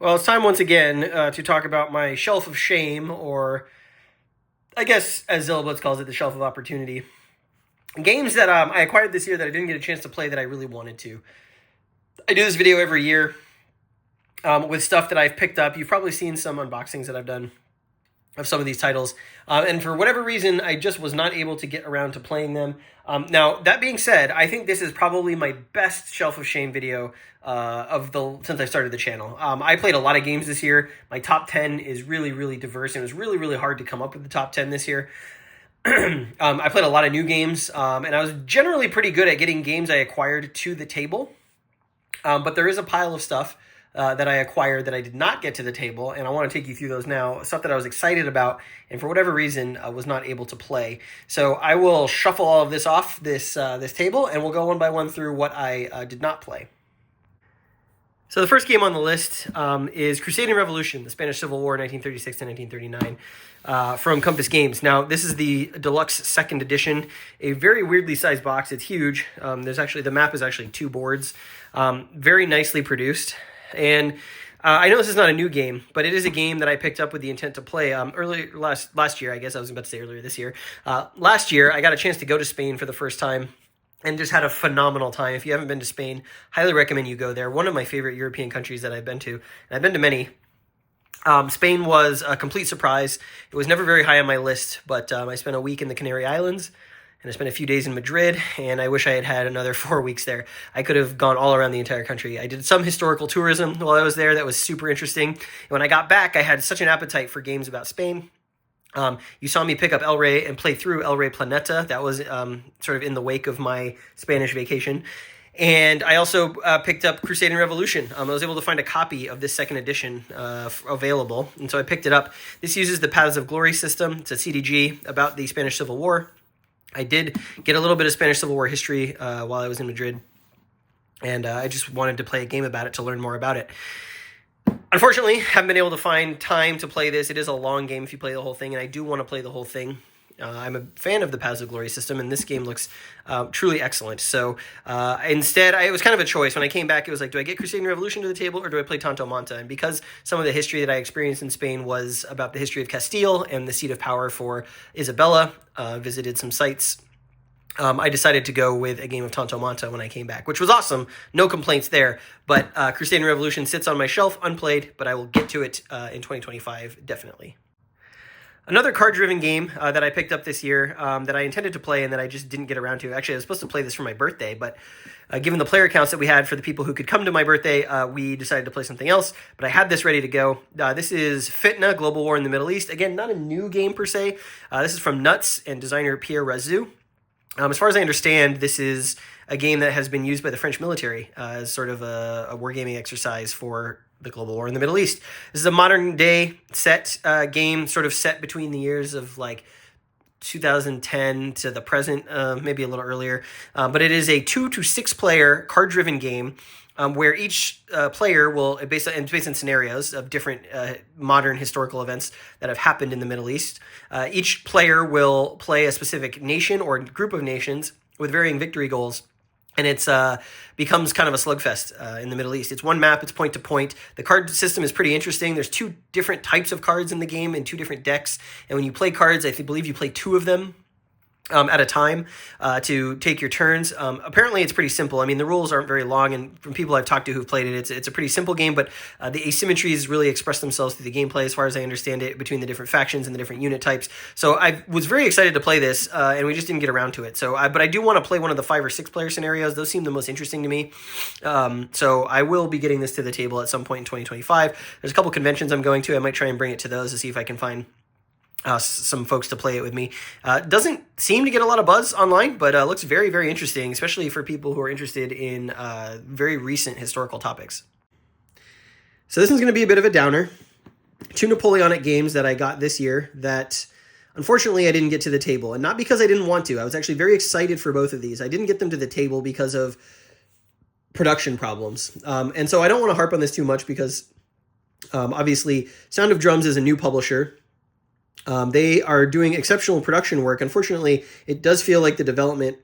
Well, it's time once again to talk about my shelf of shame, or I guess as Zillowblitz calls it, the shelf of opportunity. Games that I acquired this year that I didn't get a chance to play that I really wanted to. I do this video every year with stuff that I've picked up. You've probably seen some unboxings that I've done of some of these titles. And for whatever reason, I just was not able to get around to playing them. Now, that being said, I think this is probably my best Shelf of Shame video since I started the channel. I played a lot of games this year. My top 10 is really, really diverse, and it was really, really hard to come up with the top 10 this year. I played a lot of new games, and I was generally pretty good at getting games I acquired to the table. But there is a pile of stuff that I acquired that I did not get to the table, and I want to take you through those now. Stuff that I was excited about, and for whatever reason, was not able to play. So I will shuffle all of this off this table, and we'll go one by one through what I did not play. So the first game on the list is Crusading Revolution, the Spanish Civil War, 1936 to 1939, from Compass Games. Now, this is the deluxe second edition, a very weirdly sized box. It's huge. The map is actually 2 boards, very nicely produced. And I know this is not a new game, but it is a game that I picked up with the intent to play last year. I guess I was about to say earlier this year. Last year, I got a chance to go to Spain for the first time and just had a phenomenal time. If you haven't been to Spain, highly recommend you go there. One of my favorite European countries that I've been to, and I've been to many. Spain was a complete surprise. It was never very high on my list, but I spent a week in the Canary Islands, and I spent a few days in Madrid, and I wish I had had another 4 weeks there. I could have gone all around the entire country. I did some historical tourism while I was there. That was super interesting. And when I got back, I had such an appetite for games about Spain. You saw me pick up El Rey and play through El Rey Planeta. That was sort of in the wake of my Spanish vacation. And I also picked up Crusading Revolution. I was able to find a copy of this second edition available, and so I picked it up. This uses the Paths of Glory system. It's a CDG about the Spanish Civil War. I did get a little bit of Spanish Civil War history while I was in Madrid, and I just wanted to play a game about it to learn more about it. Unfortunately, haven't been able to find time to play this. It is a long game if you play the whole thing, and I do want to play the whole thing. I'm a fan of the Paths of Glory system, and this game looks truly excellent. So instead, it was kind of a choice. When I came back, it was like, do I get Crusading Revolution to the table, or do I play Tanto Manta? And because some of the history that I experienced in Spain was about the history of Castile and the seat of power for Isabella, visited some sites, I decided to go with a game of Tanto Manta when I came back, which was awesome. No complaints there. But Crusading Revolution sits on my shelf, unplayed, but I will get to it in 2025, definitely. Another card-driven game that I picked up this year that I intended to play and that I just didn't get around to. Actually, I was supposed to play this for my birthday, but given the player counts that we had for the people who could come to my birthday, we decided to play something else. But I had this ready to go. This is Fitna, Global War in the Middle East. Again, not a new game per se. This is from Nuts and designer Pierre Razou. As far as I understand, this is a game that has been used by the French military as sort of a wargaming exercise for the global war in the Middle East. This is a modern day set game, sort of set between the years of like 2010 to the present, maybe a little earlier. But it is a 2 to 6 player card-driven game where each player will, based on scenarios of different modern historical events that have happened in the Middle East, each player will play a specific nation or group of nations with varying victory goals. And it's becomes kind of a slugfest in the Middle East. It's one map, it's point to point. The card system is pretty interesting. There's 2 different types of cards in the game and 2 different decks. And when you play cards, I believe you play 2 of them at a time to take your turns. Apparently, it's pretty simple. I mean, the rules aren't very long, and from people I've talked to who've played it, it's a pretty simple game, but the asymmetries really express themselves through the gameplay, as far as I understand it, between the different factions and the different unit types. So I was very excited to play this, and we just didn't get around to it. But I do want to play one of the 5 or 6 player scenarios. Those seem the most interesting to me. So I will be getting this to the table at some point in 2025. There's a couple conventions I'm going to. I might try and bring it to those to see if I can find some folks to play it with me. Doesn't seem to get a lot of buzz online, but looks very, very interesting, especially for people who are interested in very recent historical topics. So this is going to be a bit of a downer. 2 Napoleonic games that I got this year that unfortunately I didn't get to the table, and not because I didn't want to. I was actually very excited for both of these. I didn't get them to the table because of production problems. And so I don't want to harp on this too much because obviously Sound of Drums is a new publisher. They are doing exceptional production work. Unfortunately, it does feel like the development,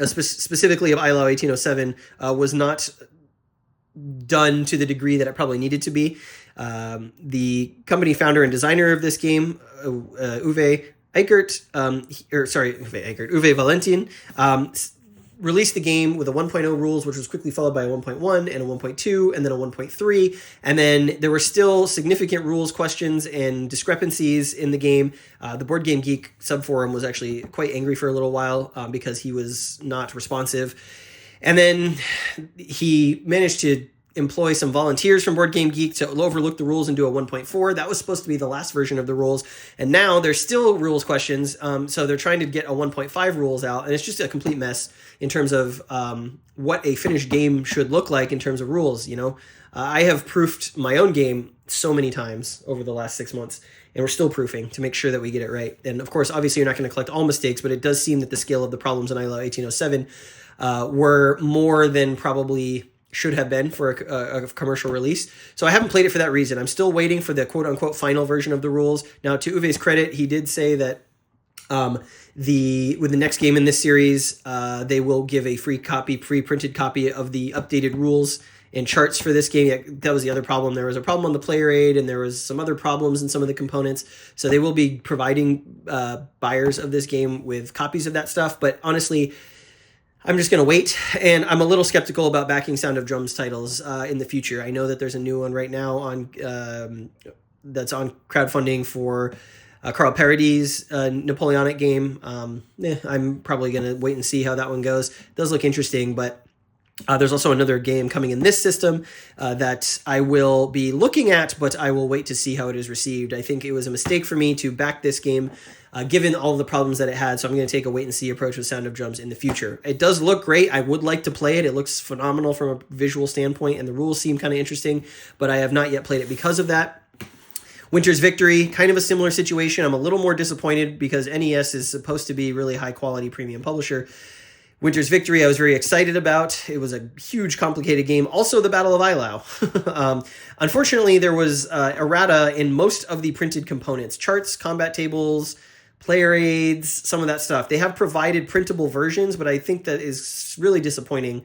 specifically of ILO 1807, was not done to the degree that it probably needed to be. The company founder and designer of this game, Uwe Valentin, released the game with a 1.0 rules, which was quickly followed by a 1.1 and a 1.2 and then a 1.3. And then there were still significant rules questions and discrepancies in the game. The Board Game Geek subforum was actually quite angry for a little while because he was not responsive. And then he managed to employ some volunteers from Board Game Geek to overlook the rules and do a 1.4. That was supposed to be the last version of the rules. And now there's still rules questions. So they're trying to get a 1.5 rules out. And it's just a complete mess in terms of what a finished game should look like in terms of rules. I have proofed my own game so many times over the last 6 months. And we're still proofing to make sure that we get it right. And of course, obviously, you're not going to collect all mistakes, but it does seem that the scale of the problems in ILO 1807 were more than probably should have been for a commercial release. So I haven't played it for that reason. I'm still waiting for the quote-unquote final version of the rules. Now, to Uwe's credit, he did say that with the next game in this series, they will give a free printed copy of the updated rules and charts for this game. That was the other problem. There was a problem on the player aid, and there was some other problems in some of the components. So they will be providing buyers of this game with copies of that stuff. But honestly, I'm just going to wait, and I'm a little skeptical about backing Sound of Drums titles in the future. I know that there's a new one right now that's on crowdfunding for Carl Paradis' Napoleonic game. I'm probably going to wait and see how that one goes. It does look interesting, but there's also another game coming in this system that I will be looking at, but I will wait to see how it is received. I think it was a mistake for me to back this game given all of the problems that it had, so I'm going to take a wait-and-see approach with Sound of Drums in the future. It does look great. I would like to play it. It looks phenomenal from a visual standpoint, and the rules seem kind of interesting, but I have not yet played it because of that. Winter's Victory, kind of a similar situation. I'm a little more disappointed because NES is supposed to be really high-quality premium publisher. Winter's Victory I was very excited about. It was a huge, complicated game. Also, the Battle of Eylau. Unfortunately, there was errata in most of the printed components. Charts, combat tables, player aids, some of that stuff. They have provided printable versions, but I think that is really disappointing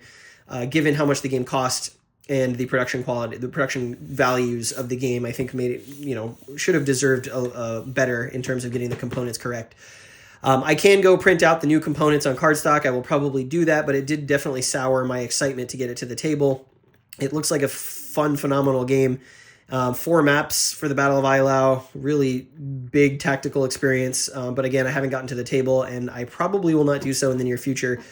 given how much the game cost and the production quality, the production values of the game. I think made it, should have deserved better in terms of getting the components correct. I can go print out the new components on cardstock. I will probably do that, but it did definitely sour my excitement to get it to the table. It looks like a fun, phenomenal game. 4 maps for the Battle of Eylau, really big tactical experience. But again, I haven't gotten to the table, and I probably will not do so in the near future,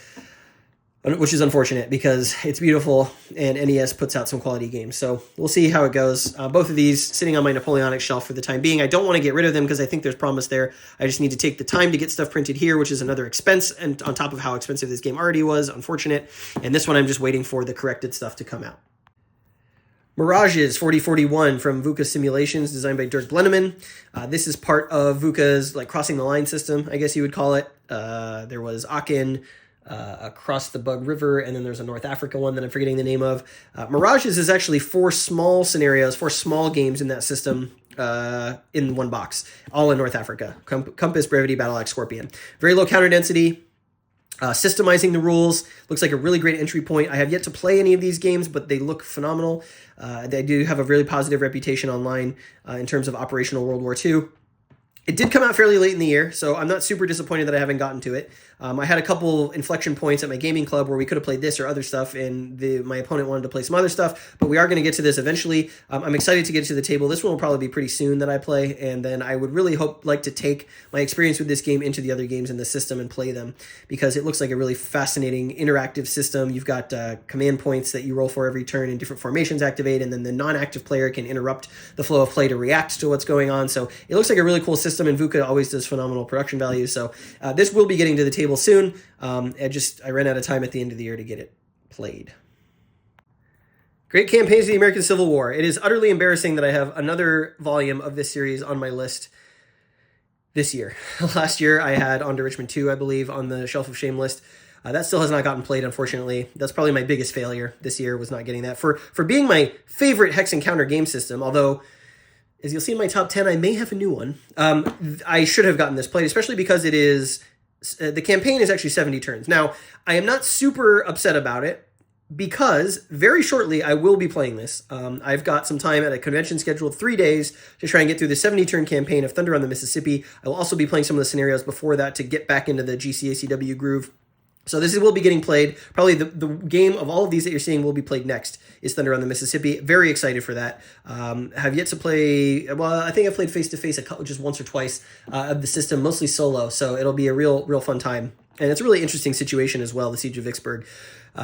which is unfortunate because it's beautiful and NES puts out some quality games. So we'll see how it goes. Both of these sitting on my Napoleonic shelf for the time being. I don't want to get rid of them because I think there's promise there. I just need to take the time to get stuff printed here, which is another expense, and on top of how expensive this game already was, unfortunate. And this one I'm just waiting for the corrected stuff to come out. Mirages 4041 from VUCA Simulations, designed by Dirk Blenneman. This is part of VUCA's crossing the line system, I guess you would call it. There was Aachen, Across the Bug River, and then there's a North Africa one that I'm forgetting the name of. Mirages is actually 4 small scenarios, 4 small games in that system in one box, all in North Africa. Compass, Brevity, Battle Axe, Scorpion. Very low counter density. Systemizing the rules looks like a really great entry point. I have yet to play any of these games, but they look phenomenal. They do have a really positive reputation online in terms of operational World War II. It did come out fairly late in the year, so I'm not super disappointed that I haven't gotten to it. I had a couple inflection points at my gaming club where we could have played this or other stuff, and my opponent wanted to play some other stuff, but we are going to get to this eventually. I'm excited to get to the table. This one will probably be pretty soon that I play, and then I would really like to take my experience with this game into the other games in the system and play them, because it looks like a really fascinating interactive system. You've got command points that you roll for every turn and different formations activate, and then the non-active player can interrupt the flow of play to react to what's going on. So it looks like a really cool system, and VUCA always does phenomenal production value. So this will be getting to the table soon. I ran out of time at the end of the year to get it played. Great Campaigns of the American Civil War. It is utterly embarrassing that I have another volume of this series on my list this year. Last year I had On to Richmond 2, I believe, on the Shelf of Shame list. That still has not gotten played, unfortunately. That's probably my biggest failure this year, was not getting that. For being my favorite hex and counter game system, although, as you'll see in my top 10, I may have a new one. I should have gotten this played, especially because it is... the campaign is actually 70 turns. Now, I am not super upset about it. because very shortly I will be playing this. I've got some time at a convention scheduled 3 days to try and get through the 70-turn campaign of Thunder on the Mississippi. I will also be playing some of the scenarios before that to get back into the GCACW groove. So this will be getting played. Probably the game of all of these that you're seeing will be played next is Thunder on the Mississippi. Very excited for that. Have yet to play, well, I think I've played face-to-face just once or twice of the system, mostly solo. So it'll be a real fun time. And it's a really interesting situation as well, the Siege of Vicksburg.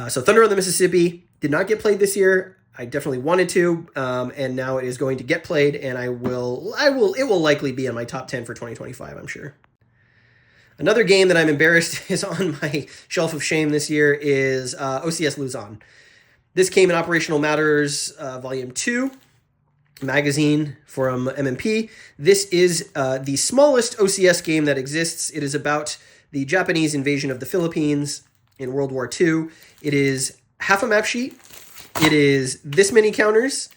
So Thunder on the Mississippi did not get played this year. I definitely wanted to, and now it is going to get played, and it will likely be in my top 10 for 2025, I'm sure. Another game that I'm embarrassed is on my shelf of shame this year is OCS Luzon. This came in Operational Matters Volume 2 magazine from MMP. This is the smallest OCS game that exists. It is about the Japanese invasion of the Philippines in World War II. It is half a map sheet. It is this many counters.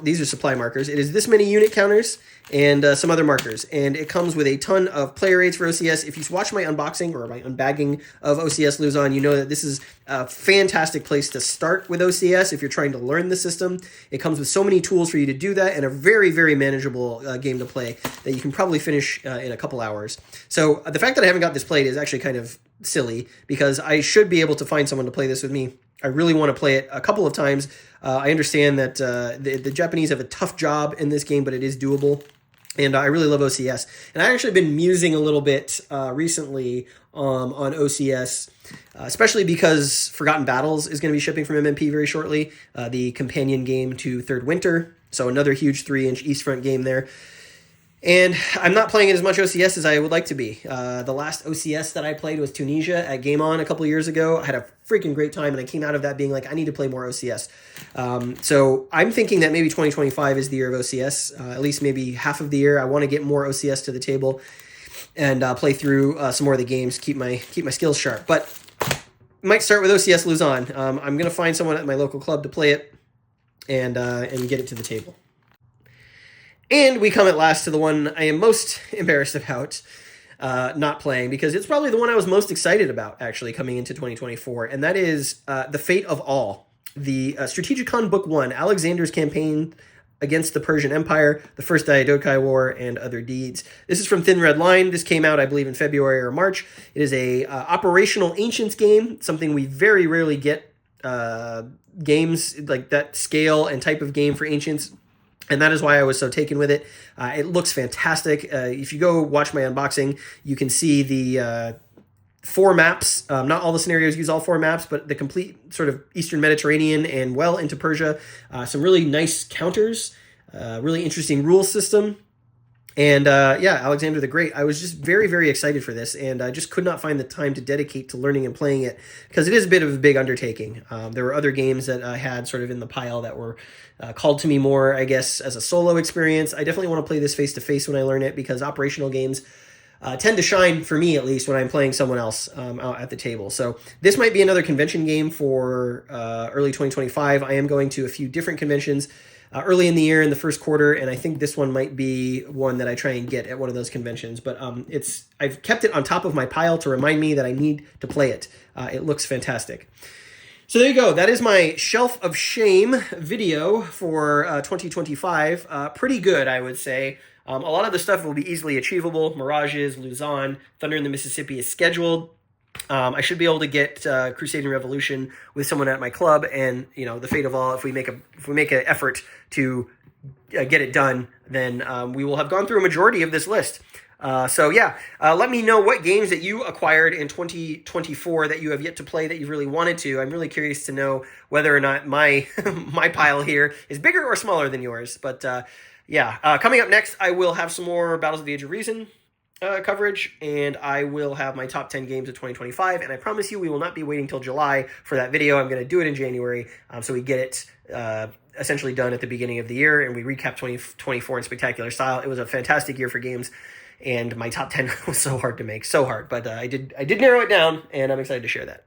These are supply markers. It is this many unit counters and some other markers. And it comes with a ton of player aids for OCS. If you watch my unboxing or my unbagging of OCS Luzon, you know that this is a fantastic place to start with OCS if you're trying to learn the system. It comes with so many tools for you to do that and a very manageable game to play that you can probably finish in a couple hours. So the fact that I haven't got this played is actually kind of silly because I should be able to find someone to play this with me. I really want to play it a couple of times. I understand that the Japanese have a tough job in this game, but it is doable. And I really love OCS. And I've actually been musing a little bit recently on OCS, especially because Forgotten Battles is going to be shipping from MMP very shortly, the companion game to Third Winter. So another huge 3-inch East Front game there. And I'm not playing it as much OCS as I would like to be. The last OCS that I played was Tunisia at Game On a couple years ago. I had a freaking great time, and I came out of that being like, I need to play more OCS. So I'm thinking that maybe 2025 is the year of OCS, at least maybe half of the year. I want to get more OCS to the table and play through some more of the games, keep my skills sharp. But might start with OCS Luzon. I'm going to find someone at my local club to play it and get it to the table. And we come at last to the one I am most embarrassed about not playing, because it's probably the one I was most excited about, actually, coming into 2024, and that is The Fate of All, the Strategicon Book 1, Alexander's Campaign Against the Persian Empire, the First Diadochi War, and Other Deeds. This is from Thin Red Line. This came out, I believe, in February or March. It is a operational Ancients game, something we very rarely get games like that scale and type of game for Ancients. And that is why I was so taken with it. It looks fantastic. If you go watch my unboxing, you can see the 4 maps. Not all the scenarios use all 4 maps, but the complete sort of Eastern Mediterranean and well into Persia. Some really nice counters, really interesting rule system. And Alexander the Great. I was just very excited for this, and I just could not find the time to dedicate to learning and playing it because it is a bit of a big undertaking. There were other games that I had sort of in the pile that were called to me more, I guess, as a solo experience. I definitely want to play this face-to-face when I learn it because operational games tend to shine, for me at least, when I'm playing someone else out at the table. So this might be another convention game for early 2025. I am going to a few different conventions early in the year in the first quarter, and I think this one might be one that I try and get at one of those conventions. But I've kept it on top of my pile to remind me that I need to play it. It looks fantastic. So there you go. That is my Shelf of Shame video for 2025. Pretty good, I would say. A lot of the stuff will be easily achievable. Mirages, Luzon, Thunder in the Mississippi is scheduled. I should be able to get Crusading Revolution with someone at my club, and The Fate of All. If we make an effort to get it done, then we will have gone through a majority of this list. Let me know what games that you acquired in 2024 that you have yet to play that you really wanted to. I'm really curious to know whether or not my my pile here is bigger or smaller than yours. But coming up next, I will have some more Battles of the Age of Reason coverage, and I will have my top 10 games of 2025, and I promise you we will not be waiting till July for that video. I'm going to do it in January, so we get it essentially done at the beginning of the year, and we recap 2024 in spectacular style. It was a fantastic year for games, and my top 10 was so hard to make, so hard, but I did narrow it down, and I'm excited to share that.